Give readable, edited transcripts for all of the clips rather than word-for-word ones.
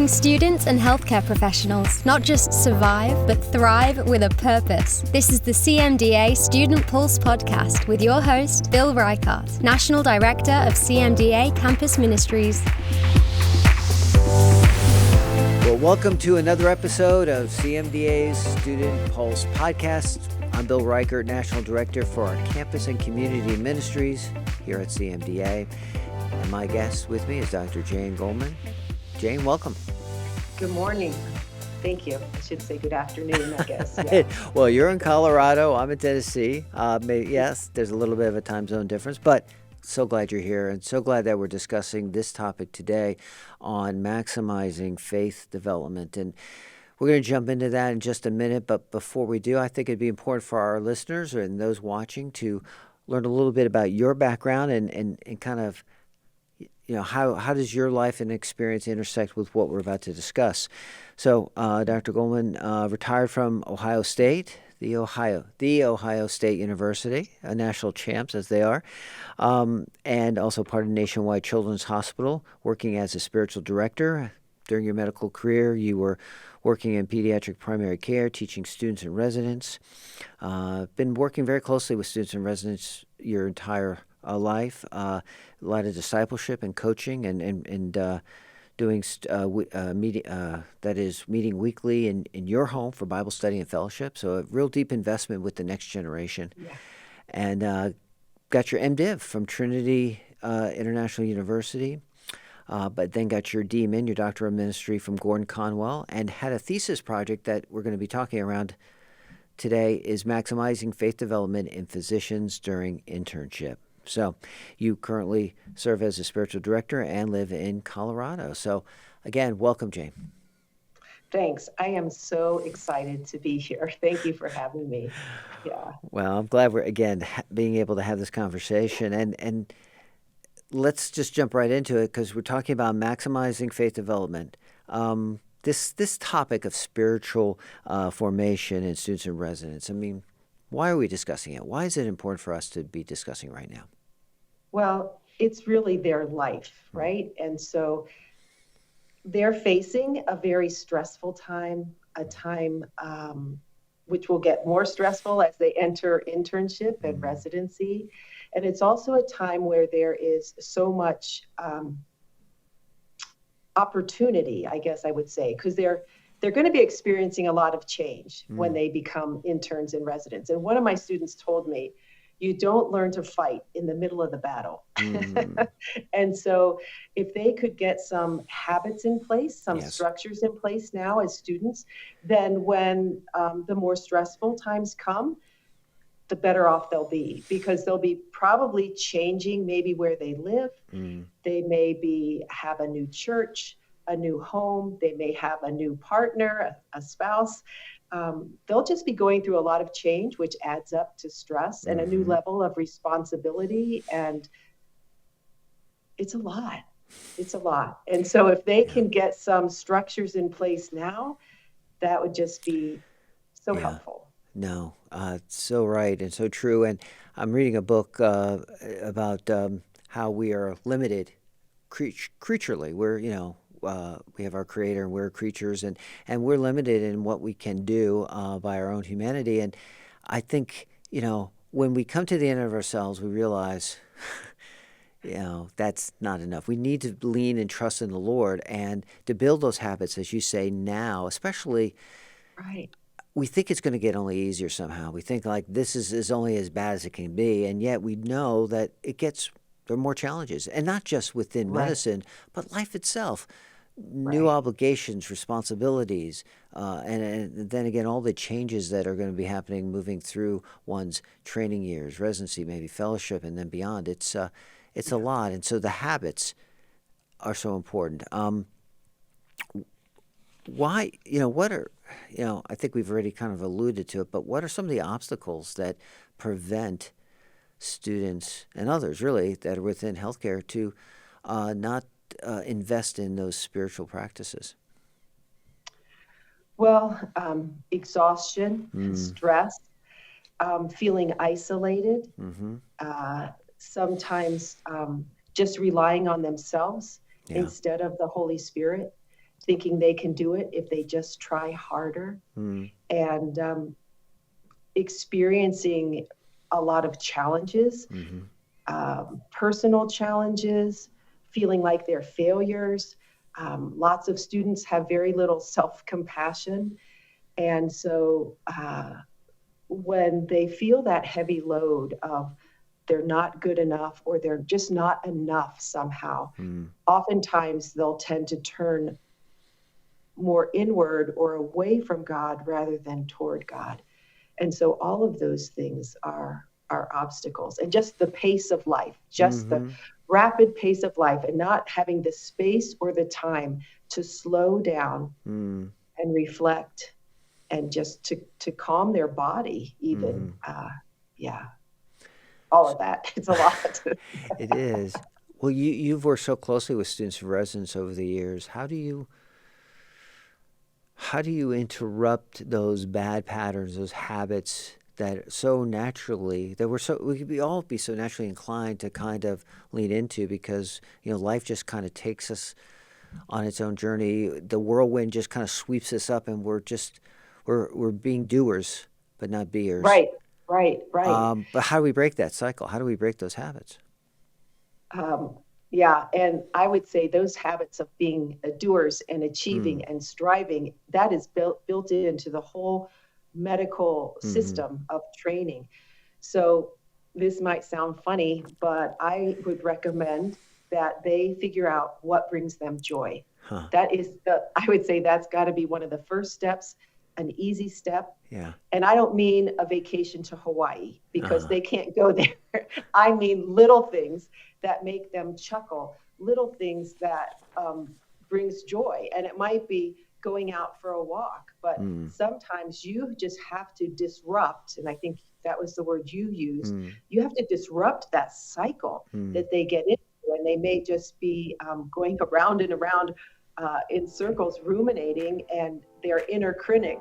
helping students and healthcare professionals not just survive, but thrive with a purpose. This is the CMDA Student Pulse podcast with your host, Bill Reichart, National Director of CMDA Campus Ministries. Well, welcome to another episode of CMDA's Student Pulse podcast. I'm Bill Reichart, National Director for our Campus and Community Ministries here at CMDA. And my guest with me is Dr. Jane Goleman. Jane, welcome. Good morning. Thank you. I should say good afternoon, I guess. Yeah. Well, you're in Colorado. I'm in Tennessee. Yes, there's a little bit of a time zone difference, but so glad you're here and so glad that we're discussing this topic today on maximizing faith development. And we're going to jump into that in just a minute, but before we do, I think it'd be important for our listeners and those watching to learn a little bit about your background and kind of, you know, how does your life and experience intersect with what we're about to discuss. So Dr. Goleman retired from Ohio State, the Ohio State University, national champs as they are, and also part of Nationwide Children's Hospital, working as a spiritual director. During your medical career, you were working in pediatric primary care, teaching students and residents. Been working very closely with students and residents your entire life. A lot of discipleship and coaching, and doing meeting weekly in your home for Bible study and fellowship. So a real deep investment with the next generation. Yeah. And got your MDiv from Trinity International University. But then got your DMin, your Doctor of Ministry, from Gordon Conwell, and had a thesis project that we're going to be talking around today is maximizing faith development in physicians during internship. So you currently serve as a spiritual director and live in Colorado. So again, welcome, Jane. Thanks. I am so excited to be here. Thank you for having me. Yeah. Well, I'm glad we're, again, being able to have this conversation. And let's just jump right into it because we're talking about maximizing faith development. This topic of spiritual formation in students and residents, I mean, why are we discussing it? Why is it important for us to be discussing right now? Well, it's really their life, right? And so they're facing a very stressful time, a time which will get more stressful as they enter internship and residency. And it's also a time where there is so much opportunity, I guess I would say, because they're going to be experiencing a lot of change when they become interns and residents. And one of my students told me, you don't learn to fight in the middle of the battle. And so if they could get some habits in place, some structures in place now as students, then when the more stressful times come, the better off they'll be, because they'll be probably changing maybe where they live. They may have a new church, a new home. They may have a new partner, a spouse. They'll just be going through a lot of change, which adds up to stress and a new level of responsibility. And it's a lot. It's a lot. And so if they can get some structures in place now, that would just be so helpful. No, so right and so true. And I'm reading a book about how we are limited creaturely. We're, we have our Creator and we're creatures, and we're limited in what we can do by our own humanity. And I think, when we come to the end of ourselves, we realize, that's not enough. We need to lean and trust in the Lord and to build those habits, as you say now, especially. Right. We think it's going to get only easier somehow. We think like this is only as bad as it can be, and yet we know that there are more challenges, and not just within medicine, but life itself. New obligations, responsibilities, and then again, all the changes that are going to be happening moving through one's training years, residency, maybe fellowship, and then beyond. It's a lot, and so the habits are so important. Why, what are, I think we've already kind of alluded to it, but what are some of the obstacles that prevent students and others really that are within healthcare to not invest in those spiritual practices? Well, exhaustion, stress, feeling isolated, sometimes just relying on themselves instead of the Holy Spirit. thinking they can do it if they just try harder, and experiencing a lot of challenges, personal challenges, feeling like they're failures. Lots of students have very little self-compassion. And so when they feel that heavy load of they're not good enough or they're just not enough somehow, oftentimes they'll tend to turn more inward or away from God rather than toward God. And so all of those things are obstacles, and just the pace of life, just the rapid pace of life, and not having the space or the time to slow down and reflect and just to calm their body even. All of that. It's a lot. It is. Well, you've worked so closely with students and residents over the years. How do you interrupt those bad patterns, those habits that so naturally, that we could all be so naturally inclined to kind of lean into, because life just kind of takes us on its own journey. The whirlwind just kind of sweeps us up, and we're being doers but not beers. Right. But how do we break that cycle? How do we break those habits? And I would say those habits of being doers and achieving and striving, that is built into the whole medical system of training. So this might sound funny, but I would recommend that they figure out what brings them joy. I would say that's got to be one of the first steps, an easy step. Yeah. And I don't mean a vacation to Hawaii, because they can't go there. I mean little things that make them chuckle, little things that brings joy. And it might be going out for a walk, but sometimes you just have to disrupt. And I think that was the word you used. You have to disrupt that cycle that they get into, and they may just be going around and around in circles, ruminating, and their inner critic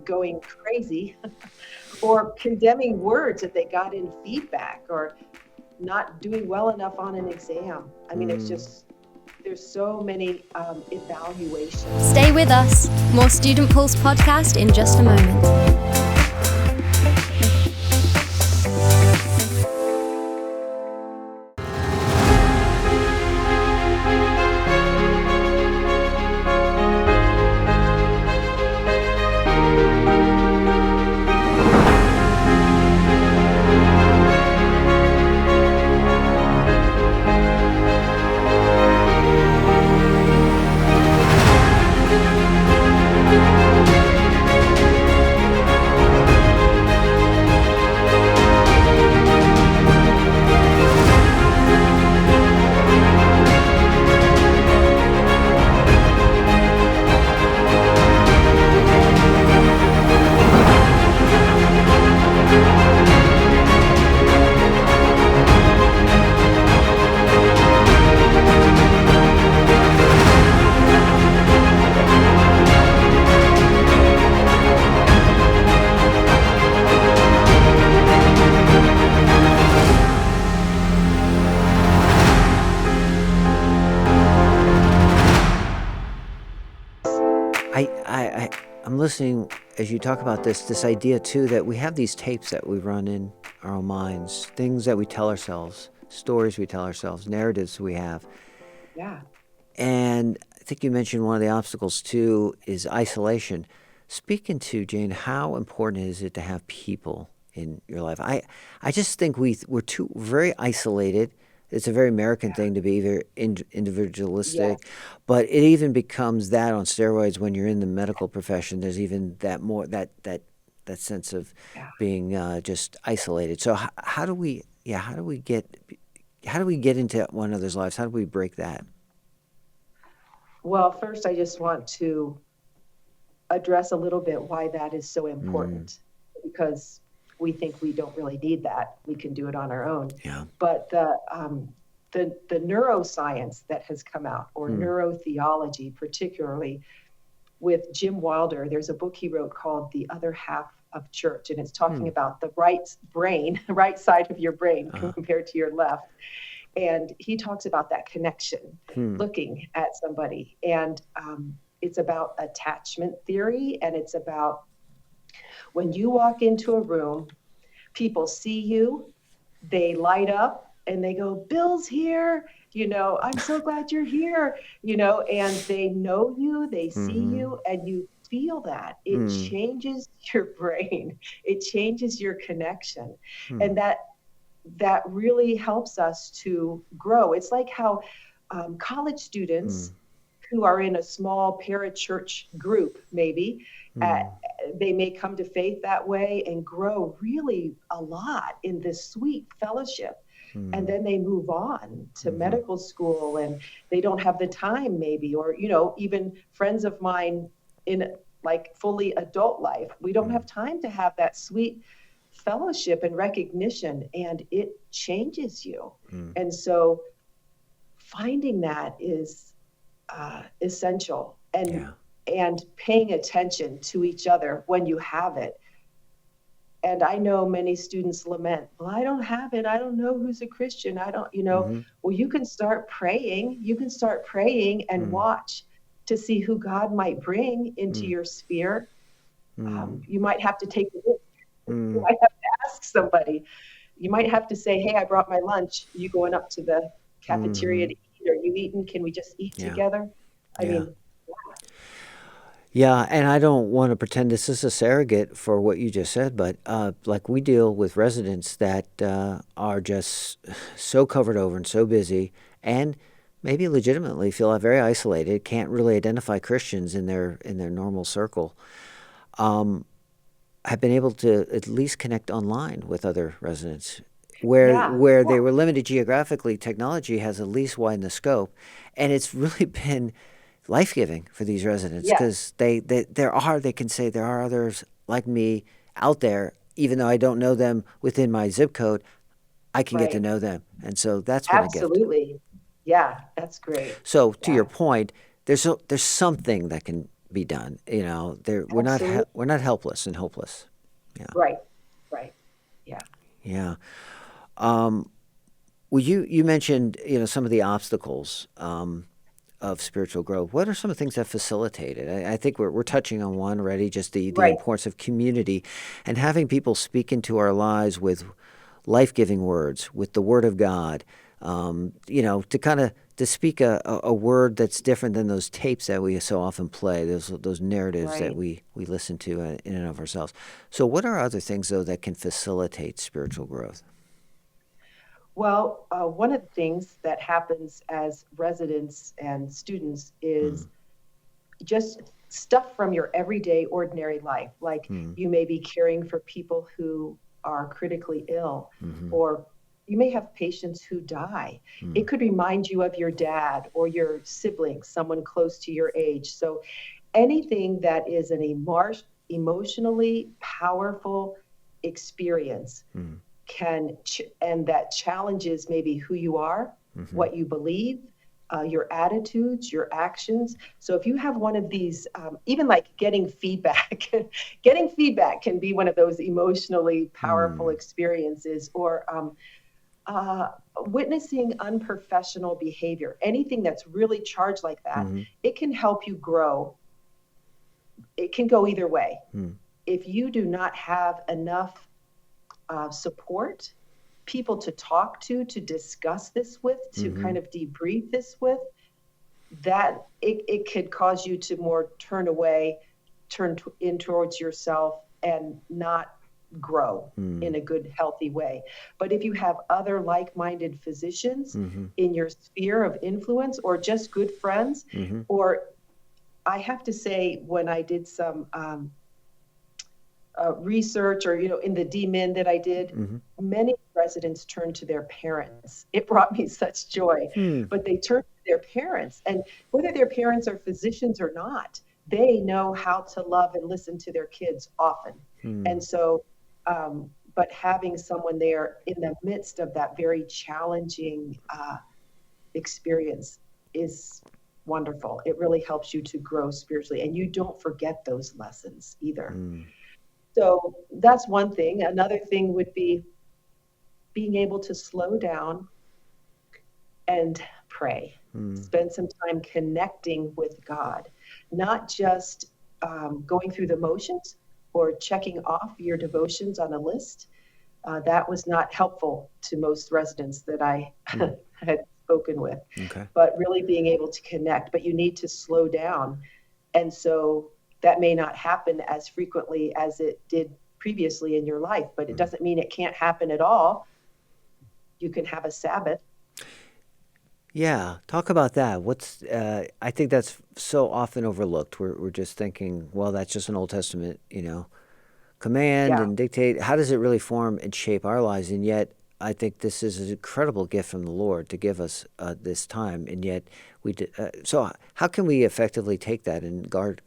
going crazy, or condemning words that they got in feedback, or not doing well enough on an exam. I mean, it's just, there's so many evaluations. Stay with us. More Student Pulse podcast in just a moment. I'm listening as you talk about this idea too, that we have these tapes that we run in our own minds, things that we tell ourselves, stories we tell ourselves, narratives we have. Yeah. And I think you mentioned one of the obstacles too is isolation. Speaking to Jane, how important is it to have people in your life? I just think we're very isolated. It's a very American thing to be very individualistic, but it even becomes that on steroids when you're in the medical profession. There's even that more that sense of being just isolated. So how do we get into one another's lives? How do we break that? Well, first, I just want to address a little bit why that is so important, because we think we don't really need that. We can do it on our own. Yeah. But the neuroscience that has come out, or neurotheology, particularly with Jim Wilder, there's a book he wrote called The Other Half of Church, and it's talking about the right brain, the right side of your brain compared to your left. And he talks about that connection, looking at somebody. And it's about attachment theory. And it's about when you walk into a room, people see you, they light up and they go, Bill's here. I'm so glad you're here, and they know you, they see you, and you feel that. It changes your brain. It changes your connection. And that really helps us to grow. It's like how college students who are in a small parachurch group, maybe, they may come to faith that way and grow really a lot in this sweet fellowship. And then they move on to medical school and they don't have the time maybe, or, even friends of mine in like fully adult life, we don't have time to have that sweet fellowship and recognition, and it changes you. And so finding that is essential, and paying attention to each other when you have it. And I know many students lament, well, I don't have it. I don't know who's a Christian. I don't, well, you can start praying. You can start praying and watch to see who God might bring into your sphere. You might have to take a risk. You might have to ask somebody. You might have to say, hey, I brought my lunch. Are you going up to the cafeteria to eat? Are you eating? Can we just eat together? I mean, yeah, and I don't want to pretend this is a surrogate for what you just said, but like we deal with residents that are just so covered over and so busy, and maybe legitimately feel very isolated, can't really identify Christians in their normal circle, have been able to at least connect online with other residents. Where they were limited geographically, technology has at least widened the scope, and it's really been life-giving for these residents because they can say there are others like me out there, even though I don't know them within my zip code, I can get to know them. And so that's been a gift. Absolutely. Yeah, that's great. So to your point, there's something that can be done. We're not helpless and hopeless. Yeah. Right. Yeah. Yeah. Well, you mentioned some of the obstacles of spiritual growth. What are some of the things that facilitate it? I think we're touching on one already, just the importance of community and having people speak into our lives with life-giving words, with the Word of God, to kind of to speak a word that's different than those tapes that we so often play, those narratives that we listen to in and of ourselves. So what are other things, though, that can facilitate spiritual growth? Well, one of the things that happens as residents and students is just stuff from your everyday, ordinary life. Like you may be caring for people who are critically ill, or you may have patients who die. It could remind you of your dad or your sibling, someone close to your age. So anything that is an emotionally powerful experience and that challenges maybe who you are, what you believe, your attitudes, your actions. So if you have one of these, even like getting feedback can be one of those emotionally powerful experiences, or witnessing unprofessional behavior, anything that's really charged like that, it can help you grow. It can go either way. If you do not have enough support, people to talk to discuss this with, to kind of debrief this with, that it could cause you to more turn away, in towards yourself and not grow in a good, healthy way. But if you have other like-minded physicians in your sphere of influence, or just good friends, or I have to say, when I did some research, or in the DMin that I did, many residents turned to their parents. It brought me such joy. But they turned to their parents, and whether their parents are physicians or not, they know how to love and listen to their kids often. And so, but having someone there in the midst of that very challenging experience is wonderful. It really helps you to grow spiritually, and you don't forget those lessons either. So that's one thing. Another thing would be being able to slow down and pray. Spend some time connecting with God, not just going through the motions or checking off your devotions on a list. That was not helpful to most residents that I had spoken with. Okay. But really being able to connect, but you need to slow down. And so that may not happen as frequently as it did previously in your life, but it doesn't mean it can't happen at all. You can have a Sabbath. Yeah, talk about that. I think that's so often overlooked. We're just thinking, well, that's just an Old Testament, command Yeah. and dictate. How does it really form and shape our lives? And yet, I think this is an incredible gift from the Lord to give us this time. And yet, so how can we effectively take that and guard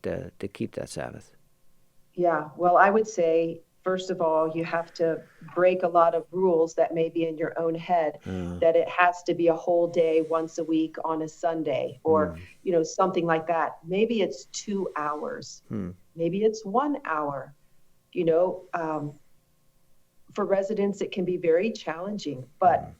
to keep that Sabbath? Yeah. Well, I would say, first of all, you have to break a lot of rules that may be in your own head, that it has to be a whole day once a week on a Sunday or, something like that. Maybe it's 2 hours. Maybe it's 1 hour. For residents, it can be very challenging, but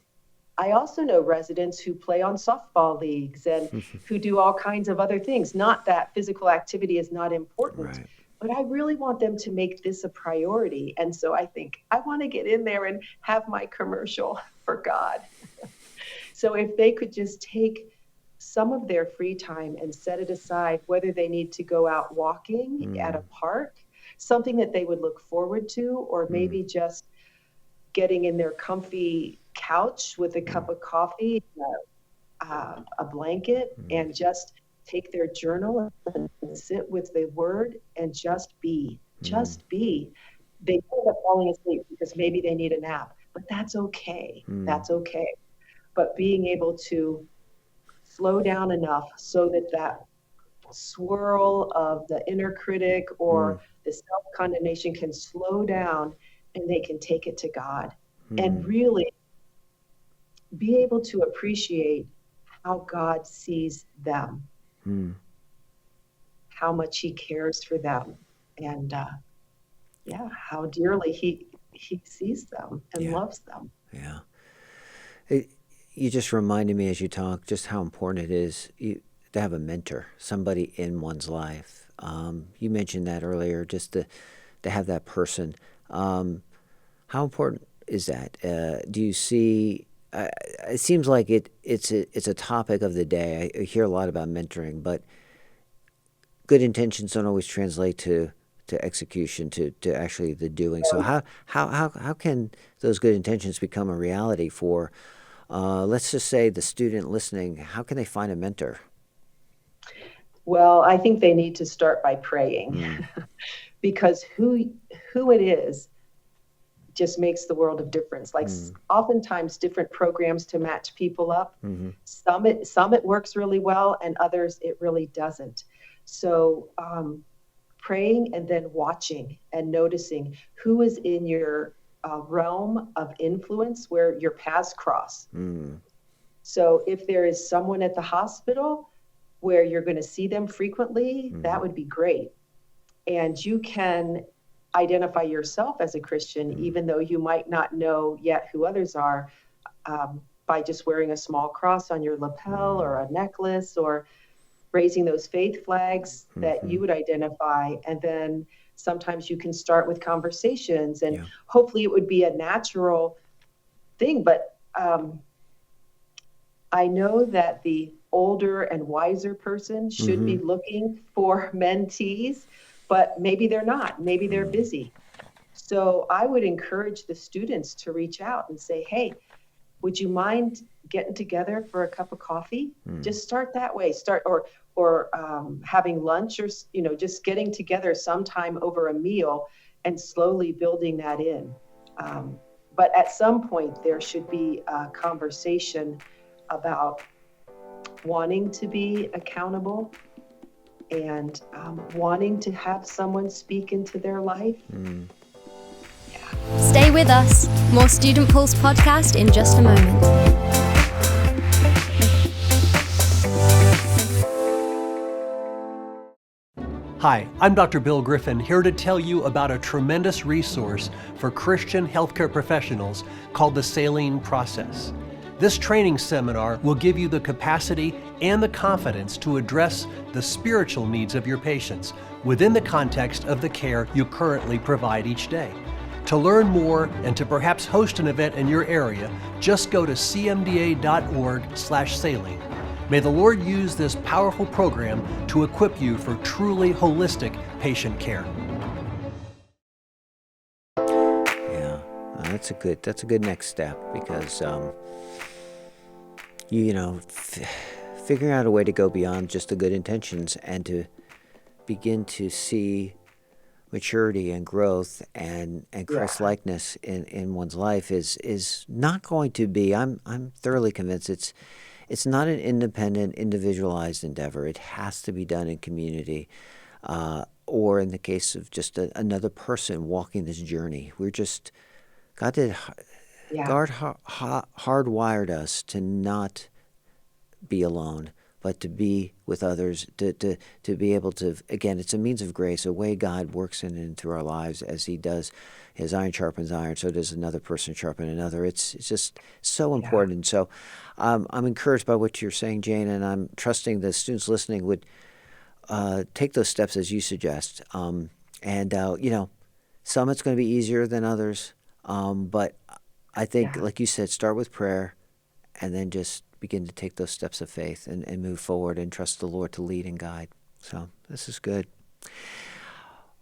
I also know residents who play on softball leagues and who do all kinds of other things. Not that physical activity is not important, Right. but I really want them to make this a priority. And so I think I want to get in there and have my commercial for God. So if they could just take some of their free time and set it aside, whether they need to go out walking at a park, something that they would look forward to, or maybe just getting in their comfy couch with a cup of coffee, a blanket, and just take their journal and sit with the word and just be. Just be. They end up falling asleep because maybe they need a nap, but that's okay. That's okay. But being able to slow down enough so that swirl of the inner critic or the self-condemnation can slow down and they can take it to God and really be able to appreciate how God sees them, how much he cares for them, and how dearly he sees them and loves them. Yeah. You just reminded me as you talk just how important it is to have a mentor, somebody in one's life. You mentioned that earlier, just to have that person. How important is that? Do you see? It seems like it's a topic of the day. I hear a lot about mentoring, but good intentions don't always translate to execution, to actually the doing. So how can those good intentions become a reality for, let's just say, the student listening? How can they find a mentor? Well, I think they need to start by praying because who it is just makes the world of difference. Like oftentimes different programs to match people up. Some it works really well and others it really doesn't. So praying and then watching and noticing who is in your realm of influence where your paths cross. So if there is someone at the hospital where you're going to see them frequently, that would be great. And you can identify yourself as a Christian, even though you might not know yet who others are, by just wearing a small cross on your lapel or a necklace or raising those faith flags that you would identify. And then sometimes you can start with conversations and hopefully it would be a natural thing. But I know that the older and wiser person should be looking for mentees, but maybe they're not. Maybe they're busy. So I would encourage the students to reach out and say, hey, would you mind getting together for a cup of coffee? Just start that way. Or having lunch, or just getting together sometime over a meal and slowly building that in. But at some point, there should be a conversation about wanting to be accountable and wanting to have someone speak into their life. Stay with us. More Student Pulse podcast in just a moment. Hi, I'm Dr. Bill Griffin, here to tell you about a tremendous resource for Christian healthcare professionals called the Saline Process. This training seminar will give you the capacity and the confidence to address the spiritual needs of your patients within the context of the care you currently provide each day. To learn more and to perhaps host an event in your area, just go to cmda.org/saline. May the Lord use this powerful program to equip you for truly holistic patient care. Yeah, that's a good next step, because figuring out a way to go beyond just the good intentions and to begin to see maturity and growth and Christ-likeness in one's life is not going to be, I'm thoroughly convinced it's not an independent, individualized endeavor. It has to be done in community, or in the case of just another person walking this journey. God hardwired us to not be alone, but to be with others, to be able to, again, it's a means of grace, a way God works in and through our lives as he does. His iron sharpens iron, so does another person sharpen another. It's just so important. So I'm encouraged by what you're saying, Jane, and I'm trusting the students listening would take those steps as you suggest. Some it's going to be easier than others, but I think, like you said, start with prayer and then just begin to take those steps of faith and move forward and trust the Lord to lead and guide. So this is good.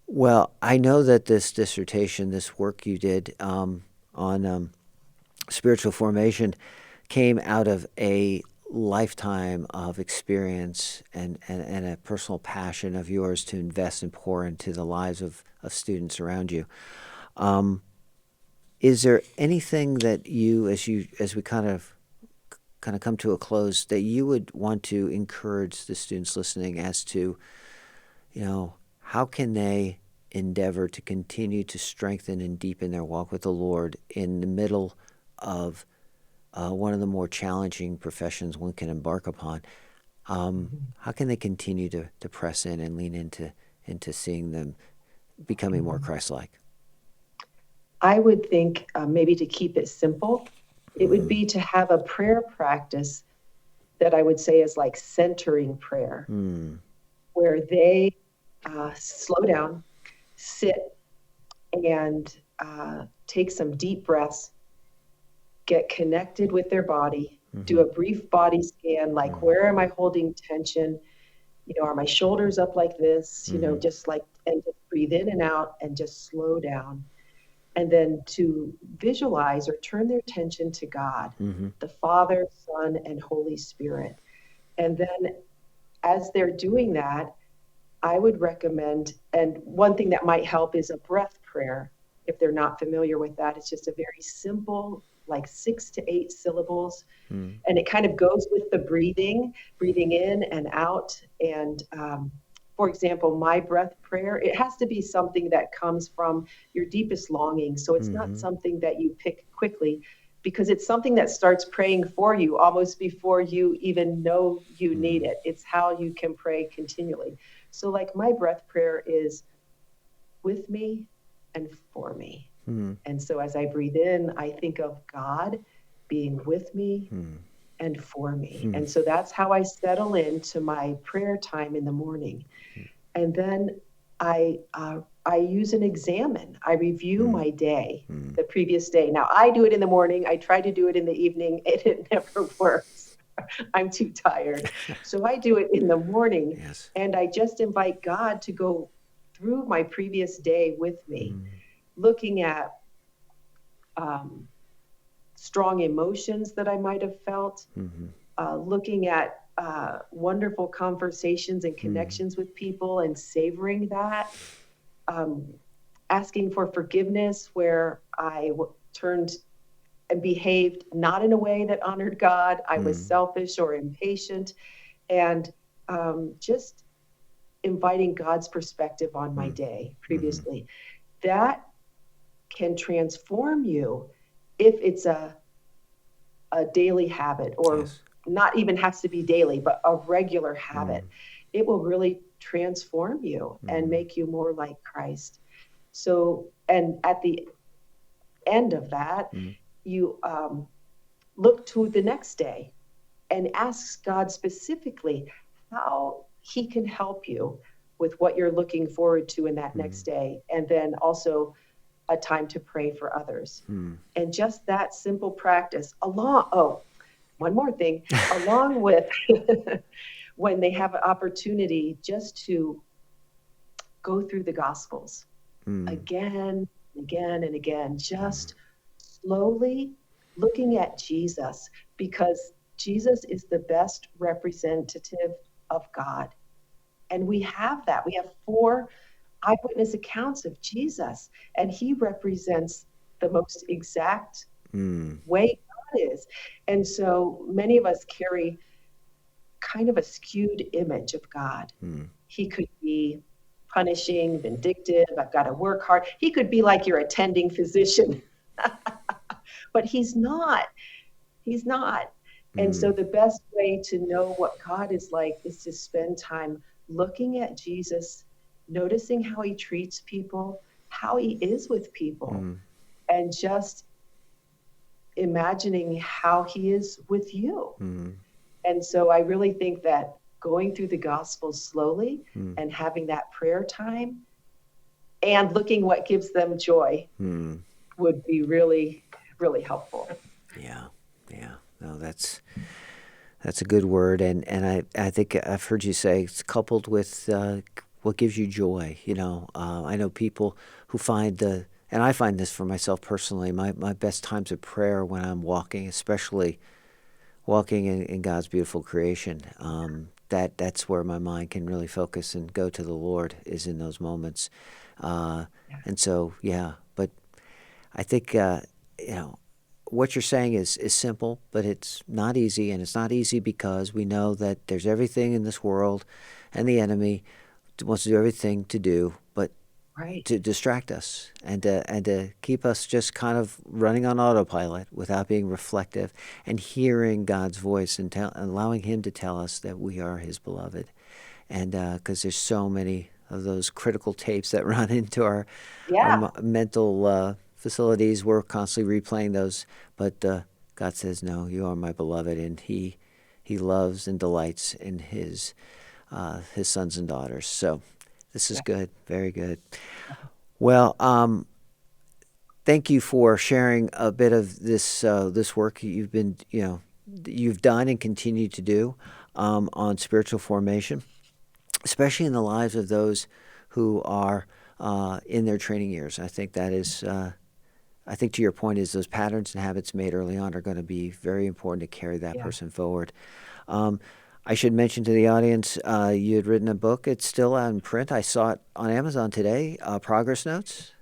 Well, I know that this dissertation, this work you did on spiritual formation came out of a lifetime of experience and a personal passion of yours to invest and pour into the lives of students around you. Is there anything that you, as we kind of come to a close, that you would want to encourage the students listening as to, how can they endeavor to continue to strengthen and deepen their walk with the Lord in the middle of one of the more challenging professions one can embark upon? How can they continue to press in and lean into seeing them becoming more Christ-like? I would think maybe to keep it simple, it would be to have a prayer practice that I would say is like centering prayer, where they slow down, sit, and take some deep breaths, get connected with their body, do a brief body scan, like where am I holding tension? Are my shoulders up like this? And just breathe in and out and just slow down. And then to visualize or turn their attention to God, the Father, Son, and Holy Spirit. And then as they're doing that, I would recommend, and one thing that might help is a breath prayer. If they're not familiar with that, it's just a very simple, like 6 to 8 syllables. And it kind of goes with the breathing in and out. And for example, my breath prayer, it has to be something that comes from your deepest longing. So it's not something that you pick quickly, because it's something that starts praying for you almost before you even know you need it. It's how you can pray continually. So like my breath prayer is with me and for me. And so as I breathe in, I think of God being with me and for me. And so that's how I settle into my prayer time in the morning. And then I use an examine. I review my day, the previous day. Now I do it in the morning. I try to do it in the evening, and it never works. I'm too tired. So I do it in the morning, and I just invite God to go through my previous day with me, looking at strong emotions that I might have felt, looking at wonderful conversations and connections with people and savoring that, asking for forgiveness where I turned and behaved not in a way that honored God. I was selfish or impatient, and just inviting God's perspective on my day previously. That can transform you if it's a daily habit, or not even has to be daily, but a regular habit. It will really transform you and make you more like Christ. So, and at the end of that, you look to the next day and ask God specifically how he can help you with what you're looking forward to in that next day. And then also a time to pray for others. And just that simple practice one more thing, along with when they have an opportunity just to go through the Gospels again, again, and again, just slowly looking at Jesus, because Jesus is the best representative of God. And we have that. We have 4 eyewitness accounts of Jesus, and he represents the most exact way God is. And so many of us carry kind of a skewed image of God. He could be punishing, vindictive, I've got to work hard. He could be like your attending physician, but he's not. He's not. And so the best way to know what God is like is to spend time looking at Jesus, noticing how he treats people, how he is with people, and just imagining how he is with you. And so I really think that going through the Gospels slowly and having that prayer time and looking what gives them joy would be really, really helpful. Yeah. No, that's a good word, and I think I've heard you say it's coupled with what gives you joy. I know people who find and I find this for myself personally, my best times of prayer when I'm walking, especially walking in God's beautiful creation. That's where my mind can really focus and go to the Lord, is in those moments. And so, but I think, what you're saying is simple, but it's not easy. And it's not easy because we know that there's everything in this world, and the enemy wants to do everything but to distract us and to keep us just kind of running on autopilot without being reflective and hearing God's voice and allowing him to tell us that we are his beloved. And because there's so many of those critical tapes that run into our mental facilities, we're constantly replaying those. But God says, no, you are my beloved, and he loves and delights in his sons and daughters. So this is good, very good. Well, thank you for sharing a bit of this work you've done and continue to do on spiritual formation, especially in the lives of those who are in their training years. I think that is, I think to your point, is those patterns and habits made early on are going to be very important to carry that person forward. I should mention to the audience, you had written a book. It's still out in print. I saw it on Amazon today, Progress Notes.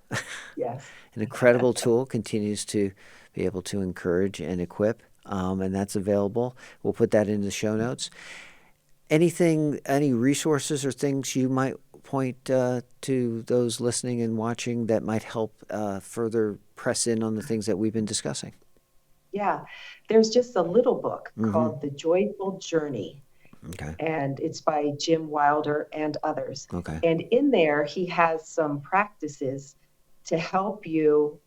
Yes. An incredible tool, continues to be able to encourage and equip, and that's available. We'll put that in the show notes. Any resources or things you might point to those listening and watching that might help further press in on the things that we've been discussing? Yeah, there's just a little book called The Joyful Journey. Okay. And it's by Jim Wilder and others. Okay. And in there, he has some practices to help you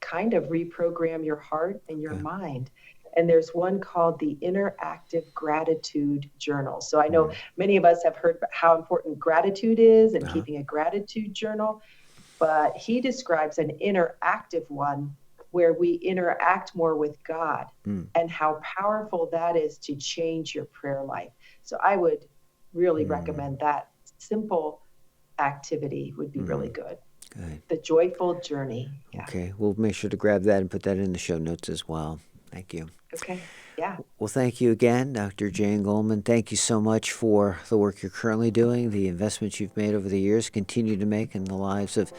kind of reprogram your heart and your mind. And there's one called the Interactive Gratitude Journal. So I know many of us have heard how important gratitude is and keeping a gratitude journal, but he describes an interactive one where we interact more with God and how powerful that is to change your prayer life. So I would really recommend that. Simple activity would be really good. Good. The Joyful Journey. Yeah. Okay, we'll make sure to grab that and put that in the show notes as well. Thank you. Okay, yeah. Well, thank you again, Dr. Jane Goleman. Thank you so much for the work you're currently doing, the investments you've made over the years, continue to make in the lives of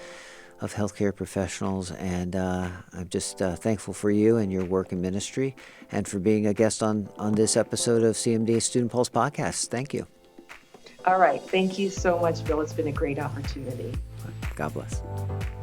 healthcare professionals, and I'm just thankful for you and your work in ministry, and for being a guest on this episode of CMDA Student Pulse Podcast. Thank you. All right. Thank you so much, Bill. It's been a great opportunity. God bless.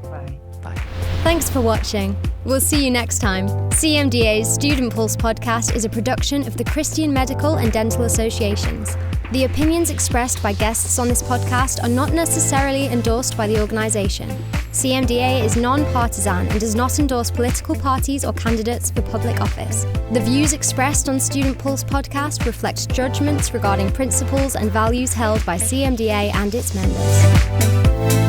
Bye. Bye. Thanks for watching. We'll see you next time. CMDA's Student Pulse podcast is a production of the Christian Medical and Dental Associations. The opinions expressed by guests on this podcast are not necessarily endorsed by the organisation. CMDA is non-partisan and does not endorse political parties or candidates for public office. The views expressed on Student Pulse podcast reflect judgments regarding principles and values held by CMDA and its members.